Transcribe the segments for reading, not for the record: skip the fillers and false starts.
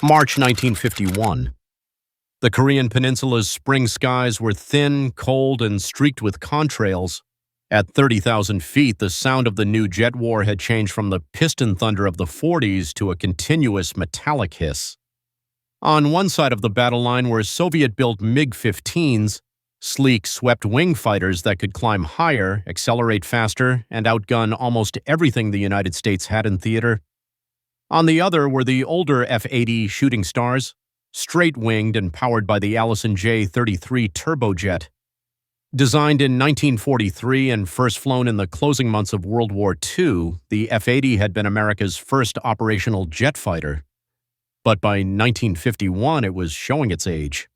March 1951. The Korean Peninsula's spring skies were thin, cold, and streaked with contrails. At 30,000 feet, the sound of the new jet war had changed from the piston thunder of the 40s to a continuous metallic hiss. On one side of the battle line were Soviet-built MiG-15s, sleek, swept-wing fighters that could climb higher, accelerate faster, and outgun almost everything the United States had in theater. On the other were the older F80 shooting stars, straight-winged and powered by the Allison J33 turbojet. Designed in 1943 and first flown in the closing months of World War II, the F80 had been America's first operational jet fighter. But by 1951, it was showing its age.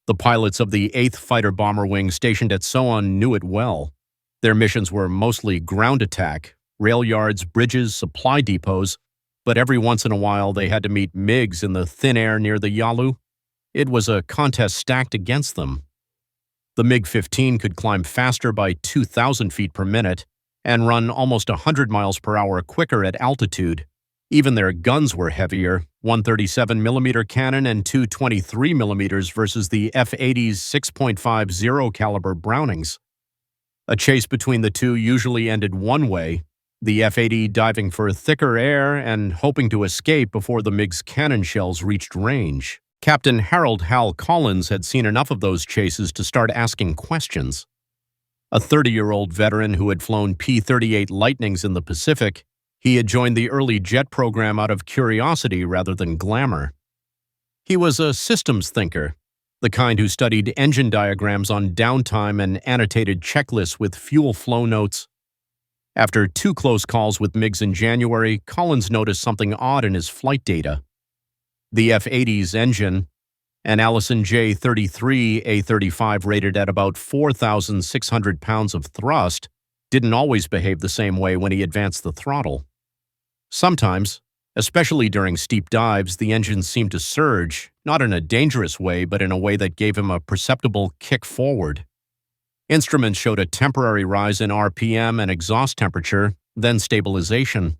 The pilots of the 8th Fighter Bomber Wing stationed at Soan knew it well. Their missions were mostly ground attack, rail yards, bridges, supply depots, but every once in a while they had to meet MiGs in the thin air near the Yalu. It was a contest stacked against them. The MiG-15 could climb faster by 2,000 feet per minute and run almost 100 miles per hour quicker at altitude. Even their guns were heavier, 137mm cannon and two 23mm versus the F-80's 6.50 caliber Brownings. A chase between the two usually ended one way, the F-80 diving for thicker air and hoping to escape before the MiG's cannon shells reached range. Captain Harold Hal Collins had seen enough of those chases to start asking questions. A 30-year-old veteran who had flown P-38 Lightnings in the Pacific, he had joined the early jet program out of curiosity rather than glamour. He was a systems thinker, the kind who studied engine diagrams on downtime and annotated checklists with fuel flow notes. After 2 close calls with MiGs in January, Collins noticed something odd in his flight data. The F-80's engine, an Allison J33 A35 rated at about 4,600 pounds of thrust, didn't always behave the same way when he advanced the throttle. Sometimes, especially during steep dives, the engine seemed to surge, not in a dangerous way, but in a way that gave him a perceptible kick forward. Instruments showed a temporary rise in RPM and exhaust temperature, then stabilization.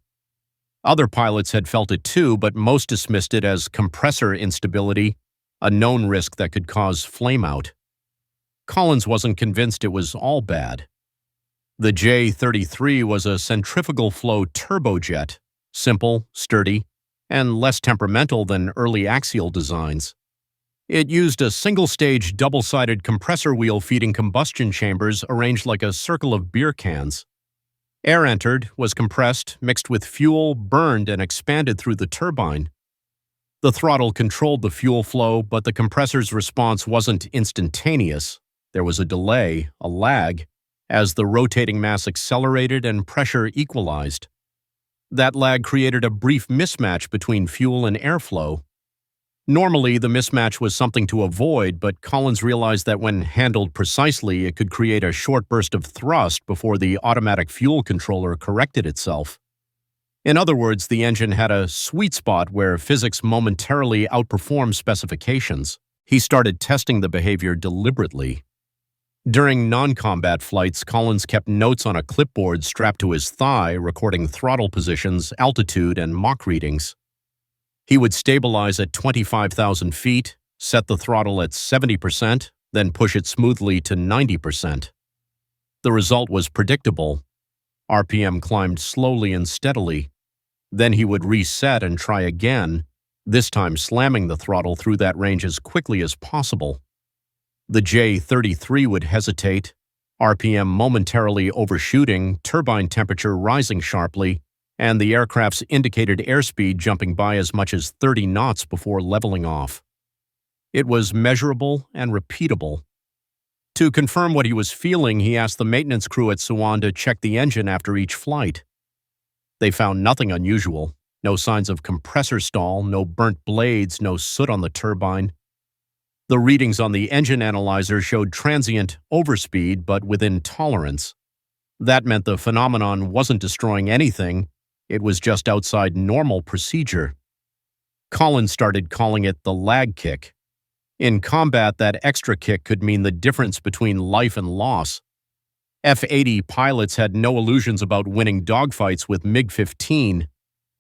Other pilots had felt it too, but most dismissed it as compressor instability, a known risk that could cause flameout. Collins wasn't convinced it was all bad. The J-33 was a centrifugal flow turbojet, simple, sturdy, and less temperamental than early axial designs. It used a single-stage double-sided compressor wheel feeding combustion chambers arranged like a circle of beer cans. Air entered, was compressed, mixed with fuel, burned, and expanded through the turbine. The throttle controlled the fuel flow, but the compressor's response wasn't instantaneous. There was a delay, a lag, as the rotating mass accelerated and pressure equalized. That lag created a brief mismatch between fuel and airflow. Normally, the mismatch was something to avoid, but Collins realized that when handled precisely, it could create a short burst of thrust before the automatic fuel controller corrected itself. In other words, the engine had a sweet spot where physics momentarily outperformed specifications. He started testing the behavior deliberately. During non-combat flights, Collins kept notes on a clipboard strapped to his thigh, recording throttle positions, altitude, and Mach readings. He would stabilize at 25,000 feet, set the throttle at 70%, then push it smoothly to 90%. The result was predictable. RPM climbed slowly and steadily. Then he would reset and try again, this time slamming the throttle through that range as quickly as possible. The J-33 would hesitate, RPM momentarily overshooting, turbine temperature rising sharply, and the aircraft's indicated airspeed jumping by as much as 30 knots before leveling off. It was measurable and repeatable. To confirm what he was feeling, he asked the maintenance crew at Suwon to check the engine after each flight. They found nothing unusual, no signs of compressor stall, no burnt blades, no soot on the turbine. The readings on the engine analyzer showed transient overspeed, but within tolerance. That meant the phenomenon wasn't destroying anything, it was just outside normal procedure. Collins started calling it the lag kick. In combat, that extra kick could mean the difference between life and loss. F-80 pilots had no illusions about winning dogfights with MiG-15.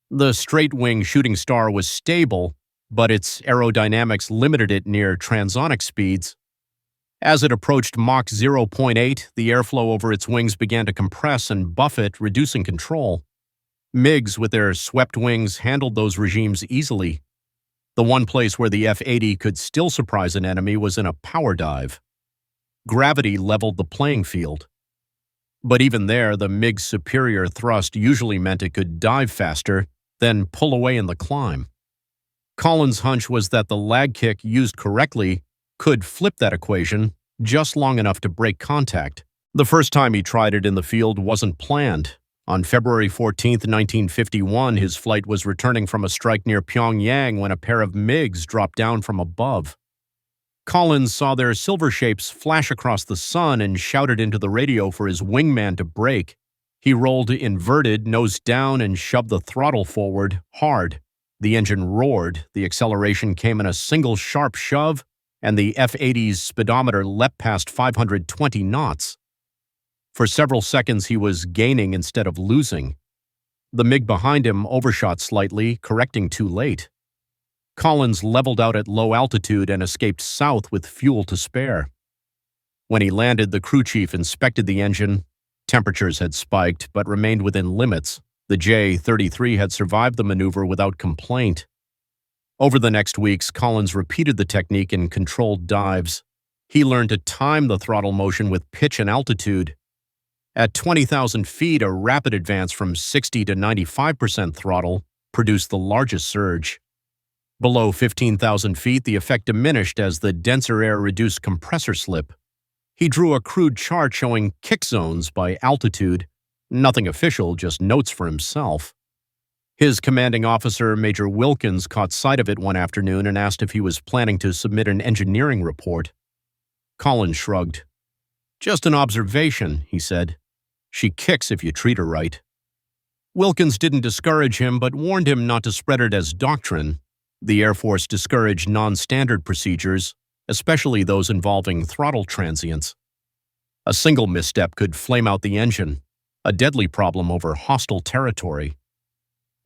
The straight-wing shooting star was stable, but its aerodynamics limited it near transonic speeds. As it approached Mach 0.8, the airflow over its wings began to compress and buffet, reducing control. MiGs with their swept wings handled those regimes easily. The one place where the F80 could still surprise an enemy was in a power dive. Gravity leveled the playing field. But even there, the MiG's superior thrust usually meant it could dive faster, then pull away in the climb. Collins' hunch was that the lag kick used correctly could flip that equation just long enough to break contact. The first time he tried it in the field wasn't planned. On February 14, 1951, his flight was returning from a strike near Pyongyang when a pair of MiGs dropped down from above. Collins saw their silver shapes flash across the sun and shouted into the radio for his wingman to brake. He rolled inverted, nose down, and shoved the throttle forward, hard. The engine roared, the acceleration came in a single sharp shove, and the F-80's speedometer leapt past 520 knots. For several seconds he was gaining instead of losing. The MiG behind him overshot slightly, correcting too late. Collins leveled out at low altitude and escaped south with fuel to spare. When he landed, the crew chief inspected the engine. Temperatures had spiked, but remained within limits. The J33 had survived the maneuver without complaint. Over the next weeks, Collins repeated the technique in controlled dives. He learned to time the throttle motion with pitch and altitude. At 20,000 feet, a rapid advance from 60 to 95% throttle produced the largest surge. Below 15,000 feet, the effect diminished as the denser air reduced compressor slip. He drew a crude chart showing kick zones by altitude. Nothing official, just notes for himself. His commanding officer, Major Wilkins, caught sight of it one afternoon and asked if he was planning to submit an engineering report. Collins shrugged. "Just an observation," he said. "She kicks if you treat her right." Wilkins didn't discourage him, but warned him not to spread it as doctrine. The Air Force discouraged non-standard procedures, especially those involving throttle transients. A single misstep could flame out the engine, a deadly problem over hostile territory.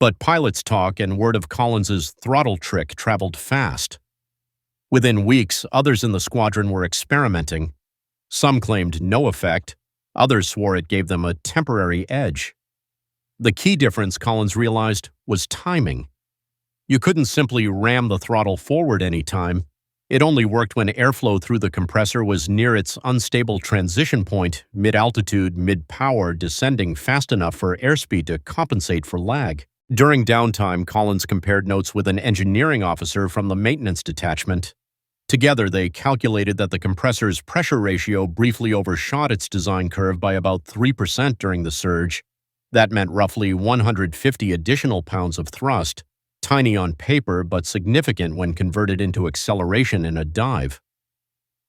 But pilots' talk and word of Collins's throttle trick traveled fast. Within weeks, others in the squadron were experimenting. Some claimed no effect, others swore it gave them a temporary edge. The key difference, Collins realized, was timing. You couldn't simply ram the throttle forward any time. It only worked when airflow through the compressor was near its unstable transition point, mid-altitude, mid-power, descending fast enough for airspeed to compensate for lag. During downtime, Collins compared notes with an engineering officer from the maintenance detachment. Together, they calculated that the compressor's pressure ratio briefly overshot its design curve by about 3% during the surge. That meant roughly 150 additional pounds of thrust, tiny on paper but significant when converted into acceleration in a dive.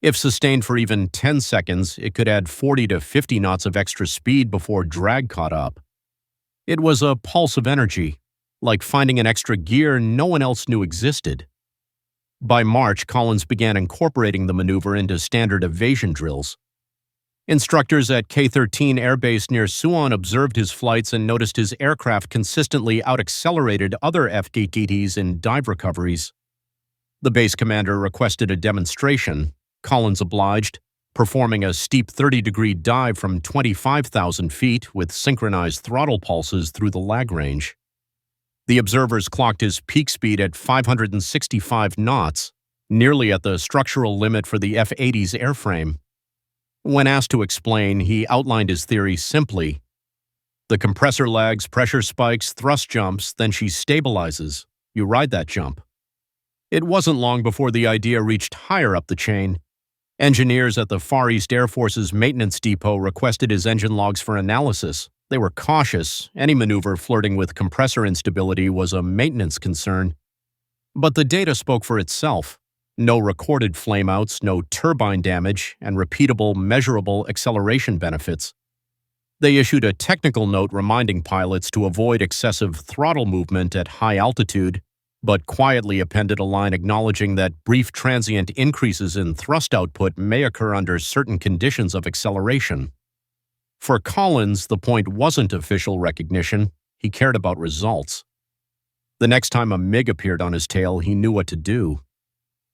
If sustained for even 10 seconds, it could add 40 to 50 knots of extra speed before drag caught up. It was a pulse of energy, like finding an extra gear no one else knew existed. By March, Collins began incorporating the maneuver into standard evasion drills. Instructors at K-13 Air Base near Suwon observed his flights and noticed his aircraft consistently out-accelerated other F-80s in dive recoveries. The base commander requested a demonstration. Collins obliged, performing a steep 30-degree dive from 25,000 feet with synchronized throttle pulses through the lag range. The observers clocked his peak speed at 565 knots, nearly at the structural limit for the F-80's airframe. When asked to explain, he outlined his theory simply. The compressor lags, pressure spikes, thrust jumps, then she stabilizes. You ride that jump. It wasn't long before the idea reached higher up the chain. Engineers at the Far East Air Force's maintenance depot requested his engine logs for analysis. They were cautious. Any maneuver flirting with compressor instability was a maintenance concern. But the data spoke for itself. No recorded flameouts, no turbine damage, and repeatable, measurable acceleration benefits. They issued a technical note reminding pilots to avoid excessive throttle movement at high altitude, but quietly appended a line acknowledging that brief transient increases in thrust output may occur under certain conditions of acceleration. For Collins, the point wasn't official recognition. He cared about results. The next time a MiG appeared on his tail, he knew what to do.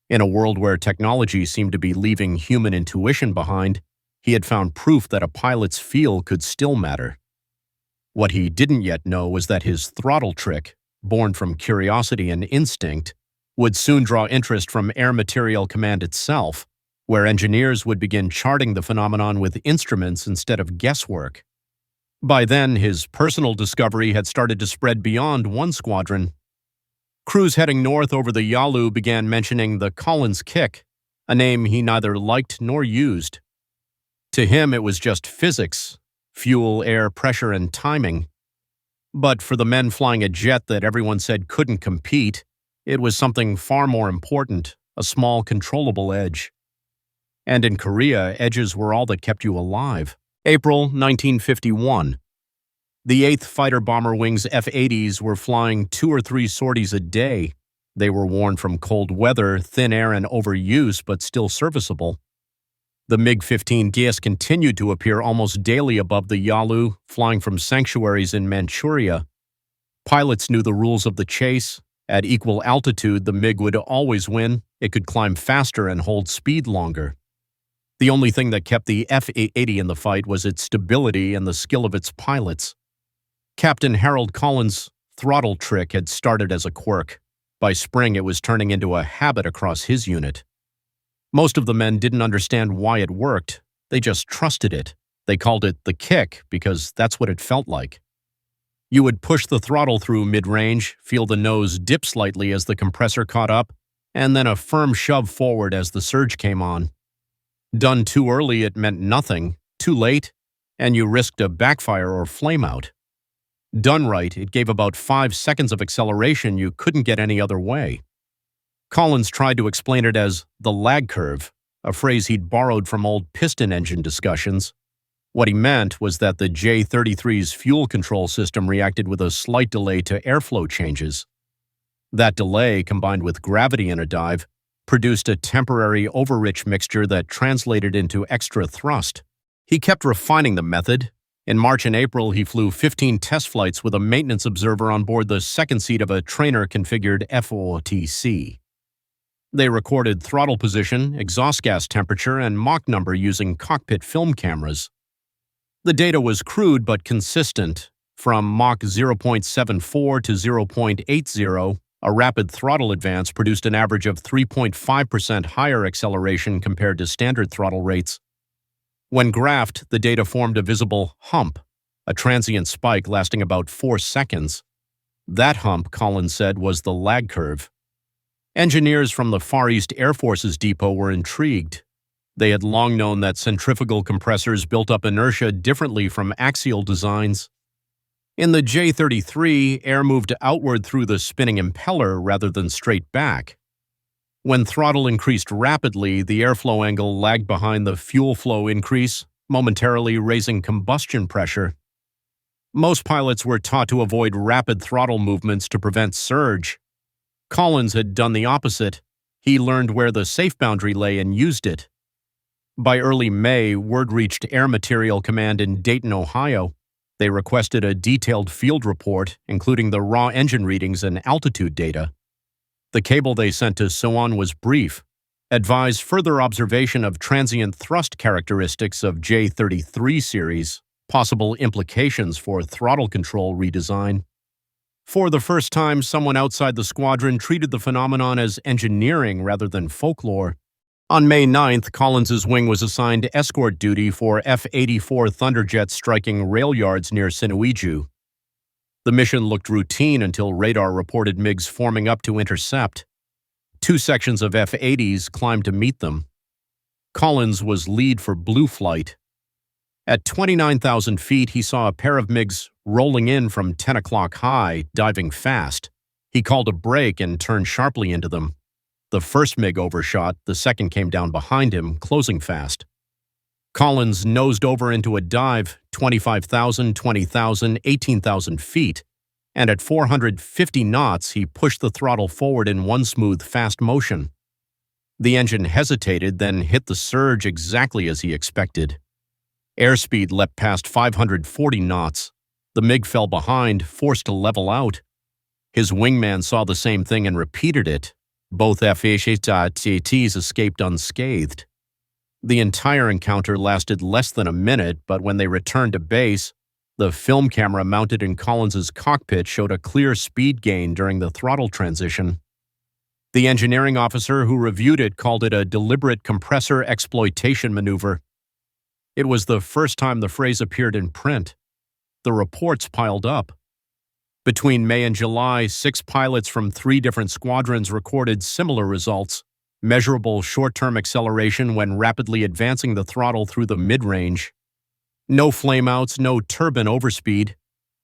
In a world where technology seemed to be leaving human intuition behind, he had found proof that a pilot's feel could still matter. What he didn't yet know was that his throttle trick, born from curiosity and instinct, would soon draw interest from Air Material Command itself, where engineers would begin charting the phenomenon with instruments instead of guesswork. By then, his personal discovery had started to spread beyond one squadron. Crews heading north over the Yalu began mentioning the Collins kick, a name he neither liked nor used. To him, it was just physics, fuel, air, pressure, and timing. But for the men flying a jet that everyone said couldn't compete, it was something far more important, a small controllable edge. And in Korea, edges were all that kept you alive. April 1951. The 8th Fighter Bomber Wing's F80s were flying 2 or 3 sorties a day. They were worn from cold weather, thin air, and overuse, but still serviceable. The MiG-15 GS continued to appear almost daily above the Yalu, flying from sanctuaries in Manchuria. Pilots knew the rules of the chase. At equal altitude, the MiG would always win. It could climb faster and hold speed longer. The only thing that kept the F80 in the fight was its stability and the skill of its pilots. Captain Harold Collins' throttle trick had started as a quirk. By spring, it was turning into a habit across his unit. Most of the men didn't understand why it worked. They just trusted it. They called it the kick because that's what it felt like. You would push the throttle through mid-range, feel the nose dip slightly as the compressor caught up, and then a firm shove forward as the surge came on. Done too early, it meant nothing. Too late, and you risked a backfire or flameout. Done right, it gave about 5 seconds of acceleration you couldn't get any other way. Collins tried to explain it as the lag curve, a phrase he'd borrowed from old piston engine discussions. What he meant was that the J33's fuel control system reacted with a slight delay to airflow changes. That delay, combined with gravity in a dive, produced a temporary overrich mixture that translated into extra thrust. He kept refining the method. In March and April, he flew 15 test flights with a maintenance observer on board the second seat of a trainer-configured F80. They recorded throttle position, exhaust gas temperature, and Mach number using cockpit film cameras. The data was crude but consistent. From Mach 0.74 to 0.80, a rapid throttle advance produced an average of 3.5% higher acceleration compared to standard throttle rates. When graphed, the data formed a visible hump, a transient spike lasting about 4 seconds. That hump, Collins said, was the lag curve. Engineers from the Far East Air Force's depot were intrigued. They had long known that centrifugal compressors built up inertia differently from axial designs. In the J33, air moved outward through the spinning impeller rather than straight back. When throttle increased rapidly, the airflow angle lagged behind the fuel flow increase, momentarily raising combustion pressure. Most pilots were taught to avoid rapid throttle movements to prevent surge. Collins had done the opposite. He learned where the safe boundary lay and used it. By early May, word reached Air Material Command in Dayton, Ohio. They requested a detailed field report, including the raw engine readings and altitude data. The cable they sent to Suwon was brief. Advised further observation of transient thrust characteristics of J33 series, possible implications for throttle control redesign. For the first time, someone outside the squadron treated the phenomenon as engineering rather than folklore. On May 9th, Collins's wing was assigned escort duty for F-84 Thunderjets striking rail yards near Sinuiju. The mission looked routine until radar reported MiGs forming up to intercept. 2 sections of F-80s climbed to meet them. Collins was lead for blue flight. At 29,000 feet, he saw a pair of MiGs rolling in from 10 o'clock high, diving fast. He called a brake and turned sharply into them. The first MiG overshot, the second came down behind him, closing fast. Collins nosed over into a dive, 25,000, 20,000, 18,000 feet, and at 450 knots, he pushed the throttle forward in one smooth, fast motion. The engine hesitated, then hit the surge exactly as he expected. Airspeed leapt past 540 knots. The MiG fell behind, forced to level out. His wingman saw the same thing and repeated it. Both F80s escaped unscathed. The entire encounter lasted less than a minute, but when they returned to base, the film camera mounted in Collins's cockpit showed a clear speed gain during the throttle transition. The engineering officer who reviewed it called it a deliberate compressor exploitation maneuver. It was the first time the phrase appeared in print. The reports piled up. Between May and July, 6 pilots from 3 different squadrons recorded similar results: measurable short-term acceleration when rapidly advancing the throttle through the mid-range. No flameouts, no turbine overspeed.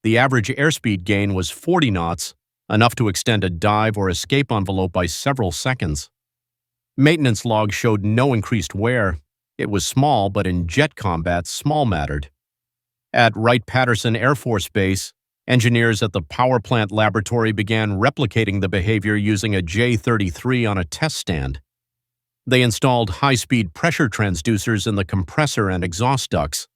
The average airspeed gain was 40 knots, enough to extend a dive or escape envelope by several seconds. Maintenance logs showed no increased wear. It was small, but in jet combat, small mattered. At Wright-Patterson Air Force Base, engineers at the power plant laboratory began replicating the behavior using a J33 on a test stand. They installed high-speed pressure transducers in the compressor and exhaust ducts.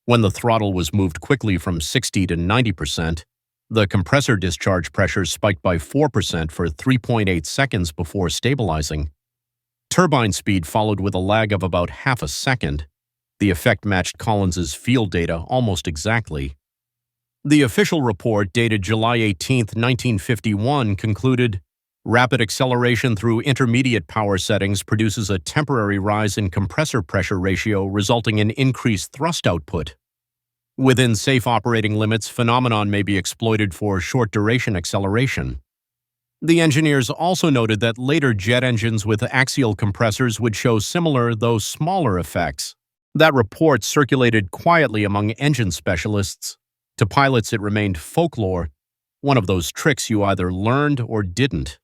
When the throttle was moved quickly from 60 to 90%, the compressor discharge pressure spiked by 4% for 3.8 seconds before stabilizing. Turbine speed followed with a lag of about half a second. The effect matched Collins's field data almost exactly. The official report, dated July 18, 1951, concluded, "Rapid acceleration through intermediate power settings produces a temporary rise in compressor pressure ratio, resulting in increased thrust output. Within safe operating limits, phenomenon may be exploited for short-duration acceleration." The engineers also noted that later jet engines with axial compressors would show similar, though smaller, effects. That report circulated quietly among engine specialists. To pilots, it remained folklore, one of those tricks you either learned or didn't.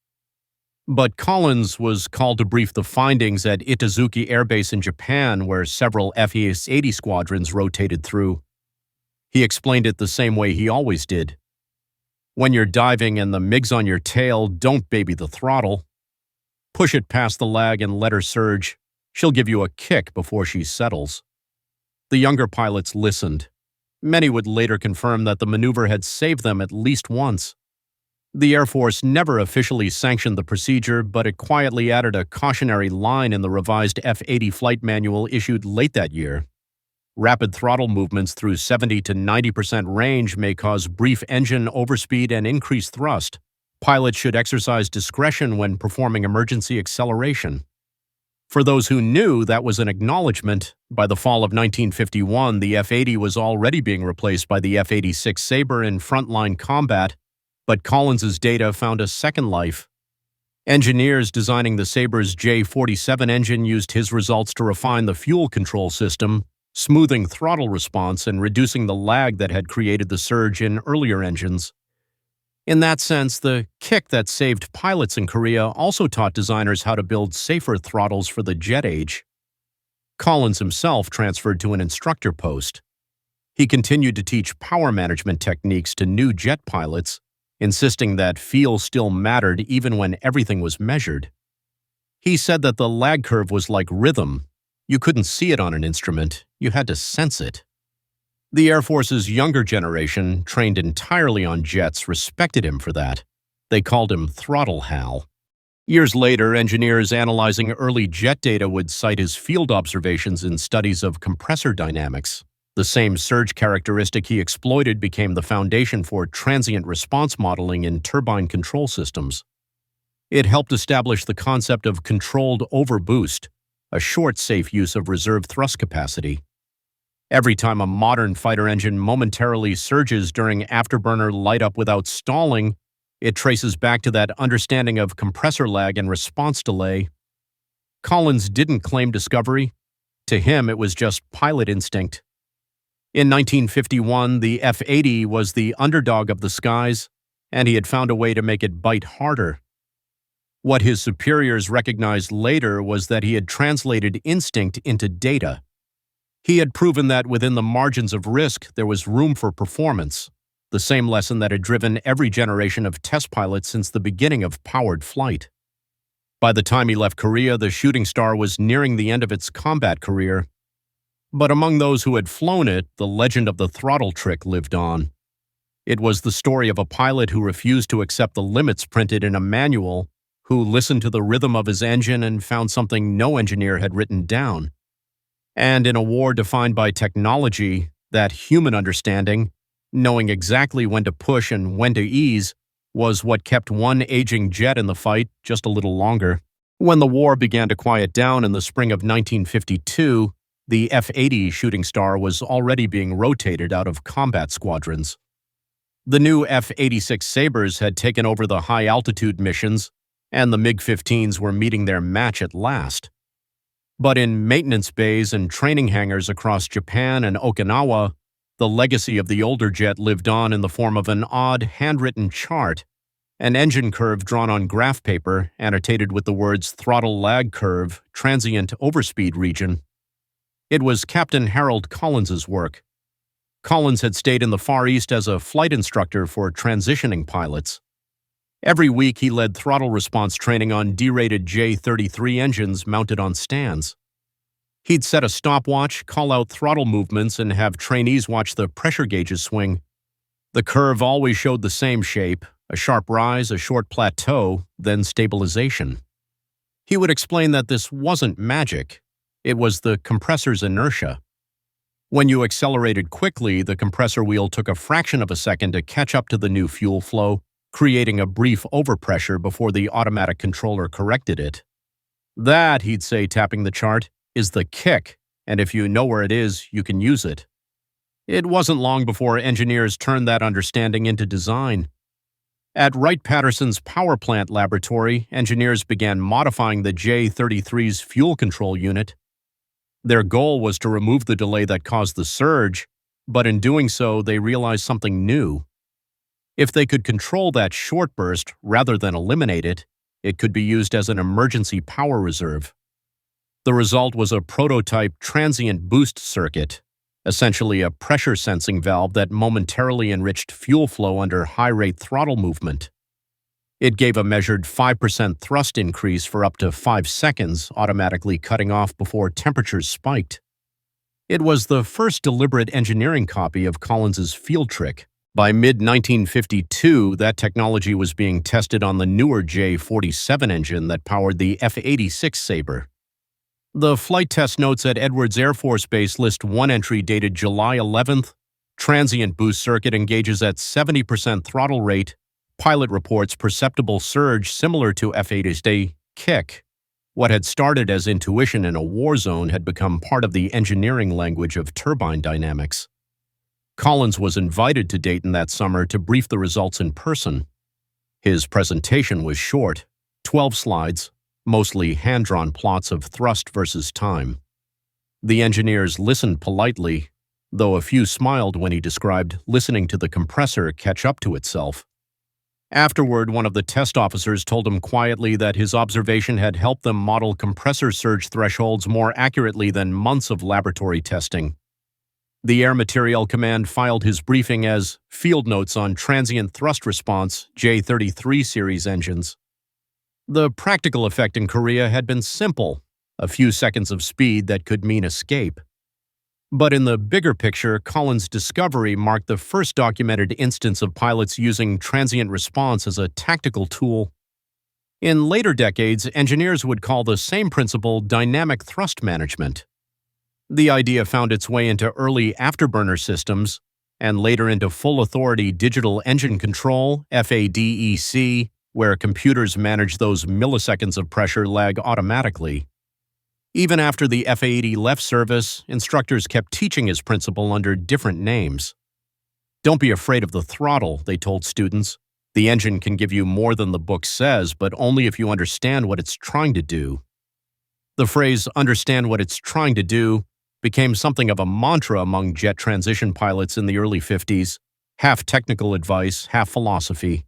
But Collins was called to brief the findings at Itazuki Air Base in Japan, where several F80 squadrons rotated through. He explained it the same way he always did. When you're diving and the MiG's on your tail, don't baby the throttle. Push it past the lag and let her surge. She'll give you a kick before she settles. The younger pilots listened. Many would later confirm that the maneuver had saved them at least once. The Air Force never officially sanctioned the procedure, but it quietly added a cautionary line in the revised F80 flight manual issued late that year. Rapid throttle movements through 70 to 90% range may cause brief engine overspeed and increased thrust. Pilots should exercise discretion when performing emergency acceleration. For those who knew, that was an acknowledgement. By the fall of 1951, the F80 was already being replaced by the F-86 Sabre in frontline combat, but Collins's data found a second life. Engineers designing the Sabre's J47 engine used his results to refine the fuel control system, smoothing throttle response and reducing the lag that had created the surge in earlier engines. In that sense, the kick that saved pilots in Korea also taught designers how to build safer throttles for the jet age. Collins himself transferred to an instructor post. He continued to teach power management techniques to new jet pilots, insisting that feel still mattered even when everything was measured. He said that the lag curve was like rhythm. You couldn't see it on an instrument, you had to sense it. The Air Force's younger generation, trained entirely on jets, respected him for that. They called him Throttle Hal. Years later, engineers analyzing early jet data would cite his field observations in studies of compressor dynamics. The same surge characteristic he exploited became the foundation for transient response modeling in turbine control systems. It helped establish the concept of controlled overboost, a short, safe use of reserve thrust capacity. Every time a modern fighter engine momentarily surges during afterburner light-up without stalling, it traces back to that understanding of compressor lag and response delay. Collins didn't claim discovery. To him, it was just pilot instinct. In 1951, the F80 was the underdog of the skies, and he had found a way to make it bite harder. What his superiors recognized later was that he had translated instinct into data. He had proven that within the margins of risk, there was room for performance, the same lesson that had driven every generation of test pilots since the beginning of powered flight. By the time he left Korea, the Shooting Star was nearing the end of its combat career. But among those who had flown it, the legend of the throttle trick lived on. It was the story of a pilot who refused to accept the limits printed in a manual, who listened to the rhythm of his engine and found something no engineer had written down. And in a war defined by technology, that human understanding, knowing exactly when to push and when to ease, was what kept one aging jet in the fight just a little longer. When the war began to quiet down in the spring of 1952, the F80 shooting star was already being rotated out of combat squadrons. The new F-86 Sabres had taken over the high-altitude missions, and the MiG-15s were meeting their match at last. But in maintenance bays and training hangars across Japan and Okinawa, the legacy of the older jet lived on in the form of an odd handwritten chart, an engine curve drawn on graph paper annotated with the words throttle lag curve, transient overspeed region. It was Captain Harold Collins's work. Collins had stayed in the Far East as a flight instructor for transitioning pilots. Every week he led throttle response training on derated J33 engines mounted on stands. He'd set a stopwatch, call out throttle movements, and have trainees watch the pressure gauges swing. The curve always showed the same shape, a sharp rise, a short plateau, then stabilization. He would explain that this wasn't magic. It was the compressor's inertia. When you accelerated quickly, the compressor wheel took a fraction of a second to catch up to the new fuel flow, creating a brief overpressure before the automatic controller corrected it. That, he'd say, tapping the chart, is the kick, and if you know where it is, you can use it. It wasn't long before engineers turned that understanding into design. At Wright-Patterson's power plant laboratory, engineers began modifying the J-33's fuel control unit. Their goal was to remove the delay that caused the surge, but in doing so, they realized something new. If they could control that short burst rather than eliminate it, it could be used as an emergency power reserve. The result was a prototype transient boost circuit, essentially a pressure sensing valve that momentarily enriched fuel flow under high-rate throttle movement. It gave a measured 5% thrust increase for up to 5 seconds, automatically cutting off before temperatures spiked. It was the first deliberate engineering copy of Collins's field trick. By mid-1952, that technology was being tested on the newer J-47 engine that powered the F-86 Sabre. The flight test notes at Edwards Air Force Base list one entry dated July 11th. Transient boost circuit engages at 70% throttle rate. Pilot reports perceptible surge similar to F-80's kick. What had started as intuition in a war zone had become part of the engineering language of turbine dynamics. Collins was invited to Dayton that summer to brief the results in person. His presentation was short, 12 slides, mostly hand-drawn plots of thrust versus time. The engineers listened politely, though a few smiled when he described listening to the compressor catch up to itself. Afterward, one of the test officers told him quietly that his observation had helped them model compressor surge thresholds more accurately than months of laboratory testing. The Air Materiel Command filed his briefing as field notes on transient thrust response J33 series engines. The practical effect in Korea had been simple, a few seconds of speed that could mean escape. But in the bigger picture, Collins' discovery marked the first documented instance of pilots using transient response as a tactical tool. In later decades, engineers would call the same principle dynamic thrust management. The idea found its way into early afterburner systems, and later into full-authority digital engine control, FADEC, where computers manage those milliseconds of pressure lag automatically. Even after the F80 left service, instructors kept teaching his principle under different names. Don't be afraid of the throttle, they told students. The engine can give you more than the book says, but only if you understand what it's trying to do. The phrase, understand what it's trying to do, became something of a mantra among jet transition pilots in the early 50s, half technical advice, half philosophy.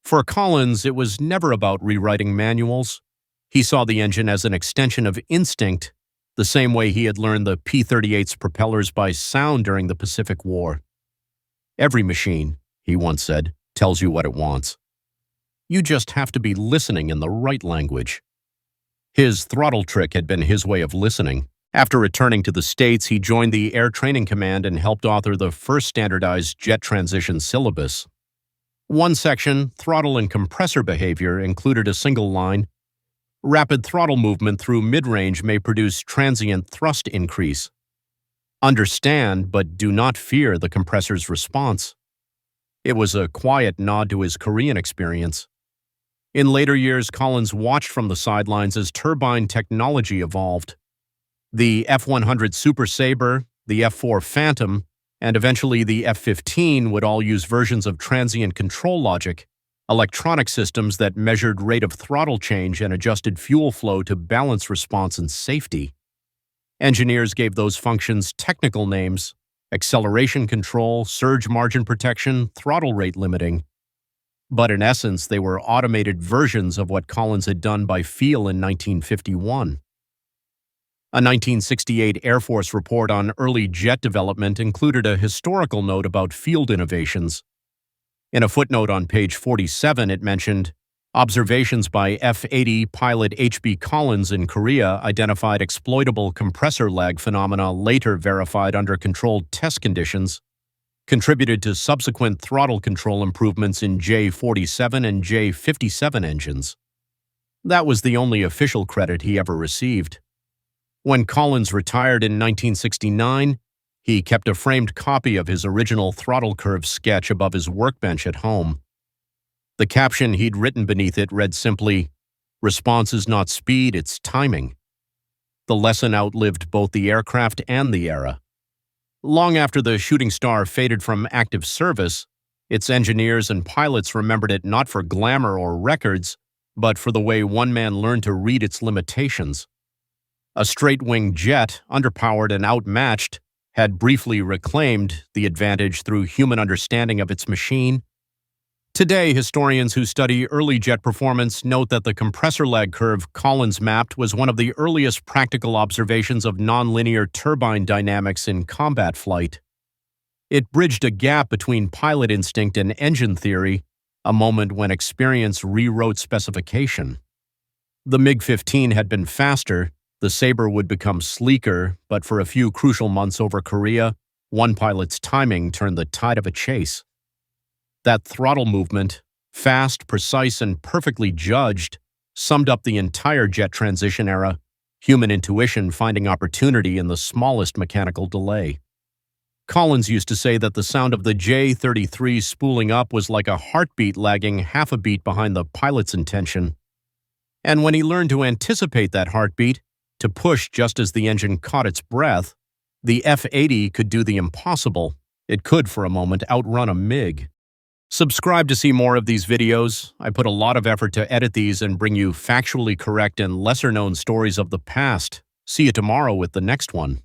For Collins, it was never about rewriting manuals. He saw the engine as an extension of instinct, the same way he had learned the P-38's propellers by sound during the Pacific War. Every machine, he once said, tells you what it wants. You just have to be listening in the right language. His throttle trick had been his way of listening, After returning to the States, he joined the Air Training Command and helped author the first standardized jet transition syllabus. One section, Throttle and Compressor Behavior, included a single line: rapid throttle movement through mid-range may produce transient thrust increase. Understand, but do not fear the compressor's response. It was a quiet nod to his Korean experience. In later years, Collins watched from the sidelines as turbine technology evolved. The F-100 Super Sabre, the F-4 Phantom, and eventually the F-15 would all use versions of transient control logic, electronic systems that measured rate of throttle change and adjusted fuel flow to balance response and safety. Engineers gave those functions technical names: acceleration control, surge margin protection, throttle rate limiting. But in essence, they were automated versions of what Collins had done by feel in 1951. A 1968 Air Force report on early jet development included a historical note about field innovations. In a footnote on page 47, it mentioned, observations by F80 pilot H.B. Collins in Korea identified exploitable compressor lag phenomena later verified under controlled test conditions, contributed to subsequent throttle control improvements in J47 and J57 engines. That was the only official credit he ever received. When Collins retired in 1969, he kept a framed copy of his original throttle curve sketch above his workbench at home. The caption he'd written beneath it read simply, "Response is not speed, it's timing." The lesson outlived both the aircraft and the era. Long after the Shooting Star faded from active service, its engineers and pilots remembered it not for glamour or records, but for the way one man learned to read its limitations. A straight-wing jet, underpowered and outmatched, had briefly reclaimed the advantage through human understanding of its machine. Today, historians who study early jet performance note that the compressor lag curve Collins mapped was one of the earliest practical observations of nonlinear turbine dynamics in combat flight. It bridged a gap between pilot instinct and engine theory, a moment when experience rewrote specification. The MiG-15 had been faster, the Sabre would become sleeker, but for a few crucial months over Korea, one pilot's timing turned the tide of a chase. That throttle movement, fast, precise, and perfectly judged, summed up the entire jet transition era, human intuition finding opportunity in the smallest mechanical delay. Collins used to say that the sound of the J33 spooling up was like a heartbeat lagging half a beat behind the pilot's intention. And when he learned to anticipate that heartbeat, to push just as the engine caught its breath, the F80 could do the impossible. It could, for a moment, outrun a MiG. Subscribe to see more of these videos. I put a lot of effort to edit these and bring you factually correct and lesser-known stories of the past. See you tomorrow with the next one.